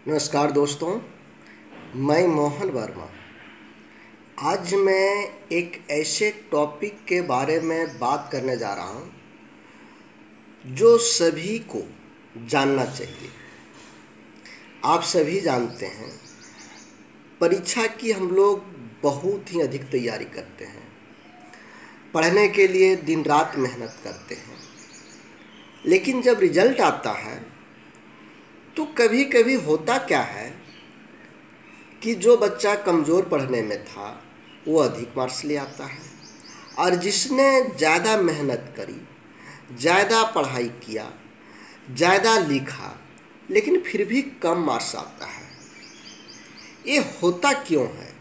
नमस्कार दोस्तों, मैं मोहन वर्मा। आज मैं एक ऐसे टॉपिक के बारे में बात करने जा रहा हूँ जो सभी को जानना चाहिए। आप सभी जानते हैं, परीक्षा की हम लोग बहुत ही अधिक तैयारी करते हैं, पढ़ने के लिए दिन रात मेहनत करते हैं, लेकिन जब रिजल्ट आता है तो कभी कभी होता क्या है कि जो बच्चा कमज़ोर पढ़ने में था वो अधिक मार्क्स ले आता है, और जिसने ज़्यादा मेहनत करी, ज़्यादा पढ़ाई किया, ज़्यादा लिखा, लेकिन फिर भी कम मार्क्स आता है। ये होता क्यों है?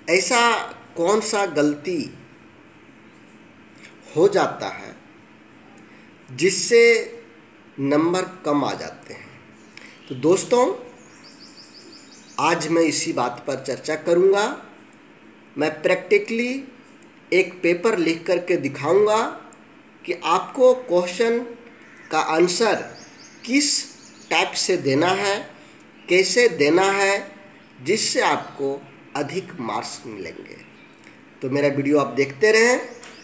ऐसा कौन सा गलती हो जाता है जिससे नंबर कम आ जाते हैं? तो दोस्तों, आज मैं इसी बात पर चर्चा करूंगा। मैं प्रैक्टिकली एक पेपर लिख करके दिखाऊंगा कि आपको क्वेश्चन का आंसर किस टाइप से देना है, कैसे देना है, जिससे आपको अधिक मार्क्स मिलेंगे। तो मेरा वीडियो आप देखते रहें।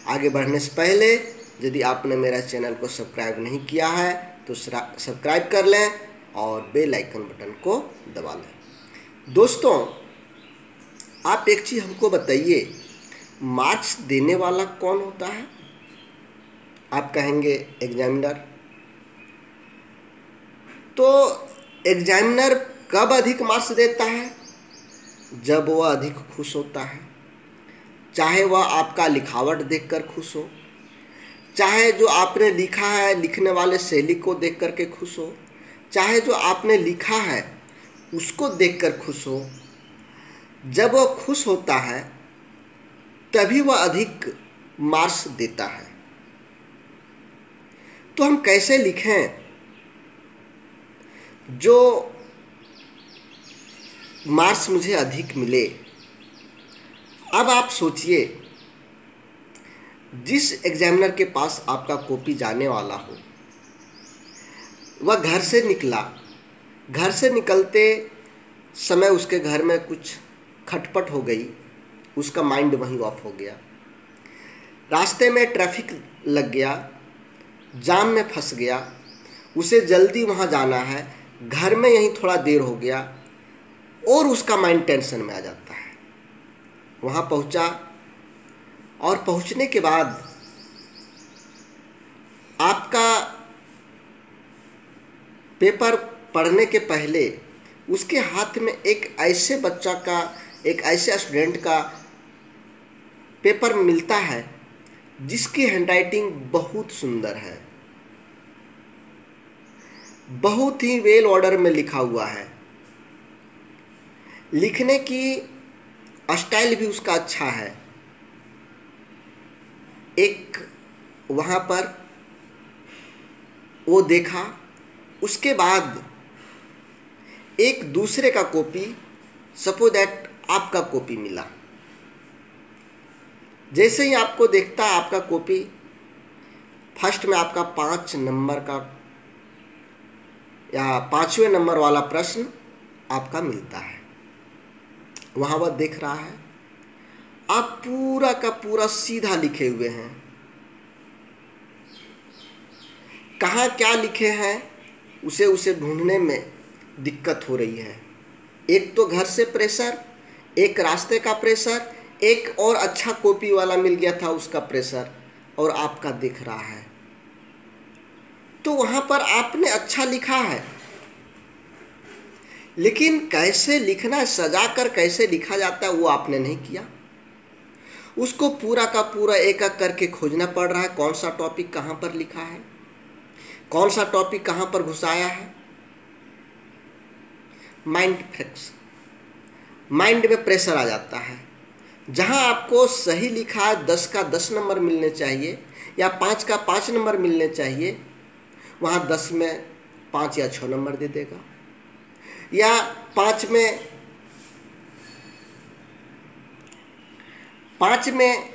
आगे बढ़ने से पहले यदि आपने मेरा चैनल को सब्सक्राइब नहीं किया है तो सब्सक्राइब कर लें और बेल आइकन बटन को दबा लें। दोस्तों, आप एक चीज़ हमको बताइए, मार्क्स देने वाला कौन होता है? आप कहेंगे एग्जामिनर। तो एग्जामिनर कब अधिक मार्क्स देता है? जब वह अधिक खुश होता है। चाहे वह आपका लिखावट देखकर खुश हो, चाहे जो आपने लिखा है लिखने वाले शैली को देख कर के खुश हो, चाहे जो आपने लिखा है उसको देखकर खुश हो। जब वह खुश होता है तभी वह अधिक मार्क्स देता है। तो हम कैसे लिखें जो मार्क्स मुझे अधिक मिले? अब आप सोचिए, जिस एग्जामिनर के पास आपका कॉपी जाने वाला हो, वह घर से निकला, घर से निकलते समय उसके घर में कुछ खटपट हो गई, उसका माइंड वहीं ऑफ हो गया, रास्ते में ट्रैफिक लग गया, जाम में फंस गया, उसे जल्दी वहाँ जाना है, घर में यहीं थोड़ा देर हो गया और उसका माइंड टेंशन में आ जाता है। वहाँ पहुँचा और पहुँचने के बाद आपका पेपर पढ़ने के पहले उसके हाथ में एक ऐसे बच्चा का, एक ऐसे स्टूडेंट का पेपर मिलता है जिसकी हैंडराइटिंग बहुत सुंदर है, बहुत ही वेल ऑर्डर में लिखा हुआ है, लिखने की स्टाइल भी उसका अच्छा है। एक वहाँ पर वो देखा, उसके बाद एक दूसरे का कॉपी, सपोज दैट आपका कॉपी मिला। जैसे ही आपको देखता है आपका कॉपी, फर्स्ट में आपका 5 नंबर का या 5वें नंबर वाला प्रश्न आपका मिलता है। वहाँ वह देख रहा है, आप पूरा का पूरा सीधा लिखे हुए हैं, कहाँ क्या लिखे हैं उसे ढूंढने में दिक्कत हो रही है। एक तो घर से प्रेशर, एक रास्ते का प्रेशर, एक और अच्छा कॉपी वाला मिल गया था उसका प्रेशर, और आपका दिख रहा है। तो वहाँ पर आपने अच्छा लिखा है, लेकिन कैसे लिखना, सजा कर कैसे लिखा जाता है वो आपने नहीं किया। उसको पूरा का पूरा एक एक करके खोजना पड़ रहा है, कौन सा टॉपिक कहाँ पर लिखा है, कौन सा टॉपिक कहाँ पर घुसाया है। माइंड फ्लेक्स, माइंड में प्रेशर आ जाता है। जहाँ आपको सही लिखा है 10 का 10 नंबर मिलने चाहिए या 5 का 5 नंबर मिलने चाहिए, वहाँ 10 में 5 या 6 नंबर दे देगा, या 5 में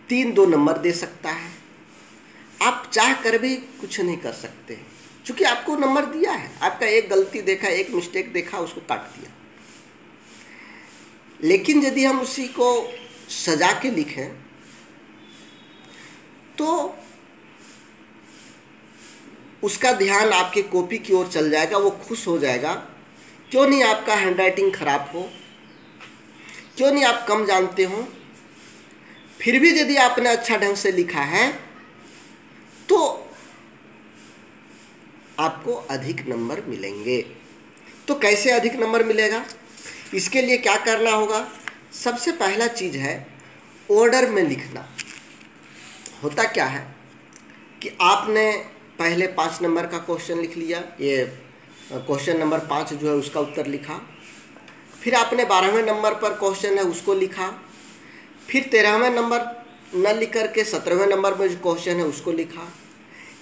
3 2 नंबर दे सकता है। आप चाह कर भी कुछ नहीं कर सकते। क्योंकि आपको नंबर दिया है, आपका एक गलती देखा, एक मिस्टेक देखा, उसको काट दिया। लेकिन यदि हम उसी को सजा के लिखें तो उसका ध्यान आपके कॉपी की ओर चल जाएगा, वो खुश हो जाएगा। क्यों नहीं आपका हैंडराइटिंग खराब हो, क्यों नहीं आप कम जानते हो, फिर भी यदि आपने अच्छा ढंग से लिखा है तो आपको अधिक नंबर मिलेंगे। तो कैसे अधिक नंबर मिलेगा, इसके लिए क्या करना होगा? सबसे पहला चीज़ है ऑर्डर में लिखना। होता क्या है कि आपने पहले 5 नंबर का क्वेश्चन लिख लिया, ये क्वेश्चन नंबर 5 जो है उसका उत्तर लिखा, फिर आपने 12वें नंबर पर क्वेश्चन है उसको लिखा, फिर 13वें नंबर न लिख करके 17वें नंबर में जो क्वेश्चन है उसको लिखा।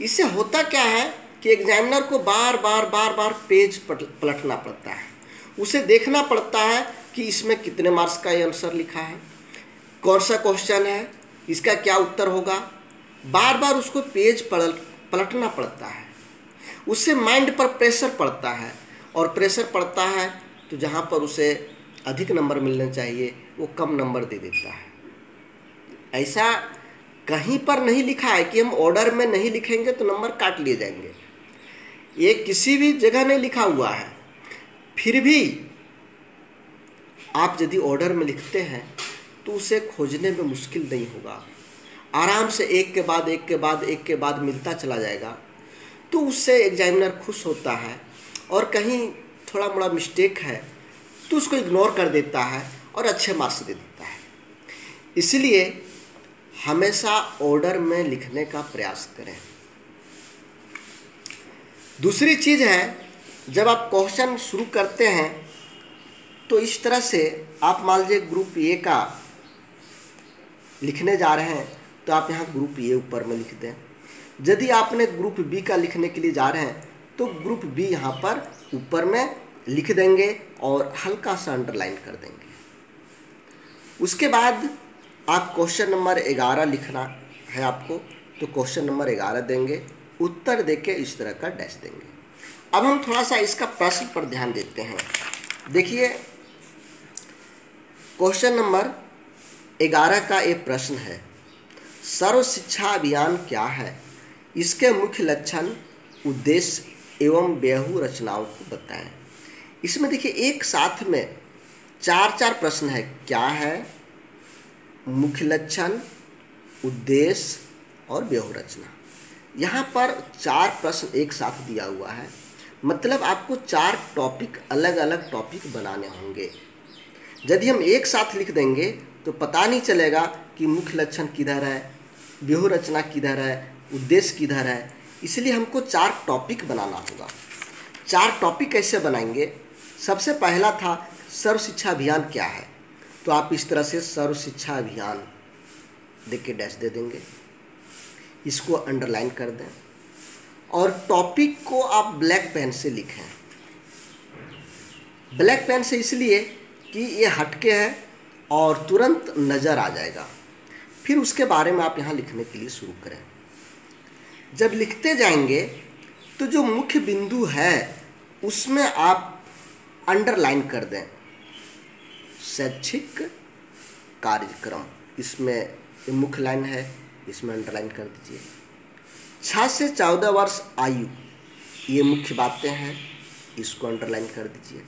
इससे होता क्या है कि एग्जामिनर को बार बार पेज पलटना पड़ता है, उसे देखना पड़ता है कि इसमें कितने मार्क्स का ये आंसर लिखा है, कौन सा क्वेश्चन है, इसका क्या उत्तर होगा। बार बार उसको पेज पलटना पड़ता है, उससे माइंड पर प्रेशर पड़ता है, और प्रेशर पड़ता है तो जहाँ पर उसे अधिक नंबर मिलने चाहिए वो कम नंबर दे देता है। ऐसा कहीं पर नहीं लिखा है कि हम ऑर्डर में नहीं लिखेंगे तो नंबर काट लिए जाएंगे, ये किसी भी जगह नहीं लिखा हुआ है। फिर भी आप यदि ऑर्डर में लिखते हैं तो उसे खोजने में मुश्किल नहीं होगा, आराम से एक के बाद एक के बाद एक के बाद मिलता चला जाएगा। तो उससे एग्जामिनर खुश होता है, और कहीं थोड़ा मोड़ा मिस्टेक है तो उसको इग्नोर कर देता है और अच्छे मार्क्स दे देता है। इसलिए हमेशा ऑर्डर में लिखने का प्रयास करें। दूसरी चीज़ है, जब आप क्वेश्चन शुरू करते हैं तो इस तरह से आप मान लीजिए ग्रुप ए का लिखने जा रहे हैं तो आप यहाँ ग्रुप ए ऊपर में लिख दें। यदि आपने ग्रुप बी का लिखने के लिए जा रहे हैं तो ग्रुप बी यहाँ पर ऊपर में लिख देंगे और हल्का सा अंडरलाइन कर देंगे। उसके बाद आप क्वेश्चन नंबर 11 लिखना है आपको, तो क्वेश्चन नंबर 11 देंगे, उत्तर देके इस तरह का डैश देंगे। अब हम थोड़ा सा इसका प्रश्न पर ध्यान देते हैं। देखिए क्वेश्चन नंबर 11 का ये प्रश्न है, सर्व शिक्षा अभियान क्या है, इसके मुख्य लक्षण, उद्देश्य एवं व्यूह रचनाओं को बताएं। इसमें देखिए एक साथ में 4 प्रश्न है, क्या है, मुख्य लक्षण, उद्देश्य और व्यूह रचना। यहाँ पर 4 प्रश्न एक साथ दिया हुआ है, मतलब आपको 4 टॉपिक अलग अलग टॉपिक बनाने होंगे। यदि हम एक साथ लिख देंगे तो पता नहीं चलेगा कि मुख्य लक्षण किधर है, व्यूह रचना किधर है, उद्देश्य किधर है। इसलिए हमको 4 टॉपिक बनाना होगा। 4 टॉपिक कैसे बनाएंगे? सबसे पहला था सर्व शिक्षा अभियान क्या है, तो आप इस तरह से सर्व शिक्षा अभियान देख के डैश दे देंगे, इसको अंडरलाइन कर दें, और टॉपिक को आप ब्लैक पेन से लिखें। ब्लैक पेन से इसलिए कि ये हटके है और तुरंत नज़र आ जाएगा। फिर उसके बारे में आप यहाँ लिखने के लिए शुरू करें। जब लिखते जाएंगे तो जो मुख्य बिंदु है उसमें आप अंडरलाइन कर दें, शैक्षिक कार्यक्रम, इसमें मुख्य लाइन है, इसमें अंडरलाइन कर दीजिए। 6 से 14 वर्ष आयु, ये मुख्य बातें हैं, इसको अंडरलाइन कर दीजिए।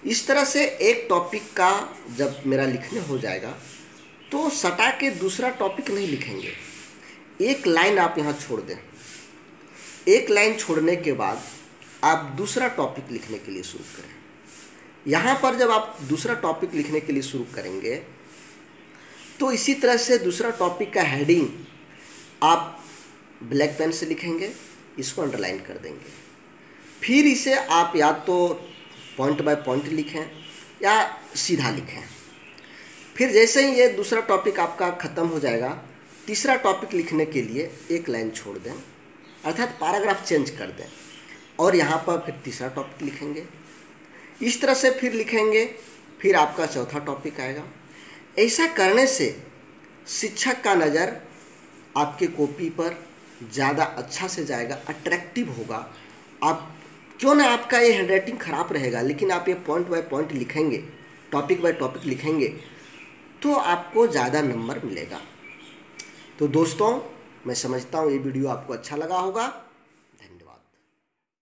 इस तरह से एक टॉपिक का जब मेरा लिखने हो जाएगा तो सटा के दूसरा टॉपिक नहीं लिखेंगे, एक लाइन आप यहाँ छोड़ दें। एक लाइन छोड़ने के बाद आप दूसरा टॉपिक लिखने के लिए शुरू करें। यहाँ पर जब आप दूसरा टॉपिक लिखने के लिए शुरू करेंगे तो इसी तरह से दूसरा टॉपिक का हेडिंग आप ब्लैक पेन से लिखेंगे, इसको अंडरलाइन कर देंगे। फिर इसे आप या तो पॉइंट बाय पॉइंट लिखें या सीधा लिखें। फिर जैसे ही ये दूसरा टॉपिक आपका ख़त्म हो जाएगा, तीसरा टॉपिक लिखने के लिए एक लाइन छोड़ दें, अर्थात पैराग्राफ चेंज कर दें, और यहाँ पर फिर तीसरा टॉपिक लिखेंगे। इस तरह से फिर लिखेंगे, फिर आपका चौथा टॉपिक आएगा। ऐसा करने से शिक्षक का नज़र आपके कॉपी पर ज़्यादा अच्छा से जाएगा, अट्रैक्टिव होगा। आप क्यों ना आपका ये हैंडराइटिंग ख़राब रहेगा, लेकिन आप ये पॉइंट बाय पॉइंट लिखेंगे, टॉपिक बाय टॉपिक लिखेंगे, तो आपको ज़्यादा नंबर मिलेगा। तो दोस्तों, मैं समझता हूँ ये वीडियो आपको अच्छा लगा होगा।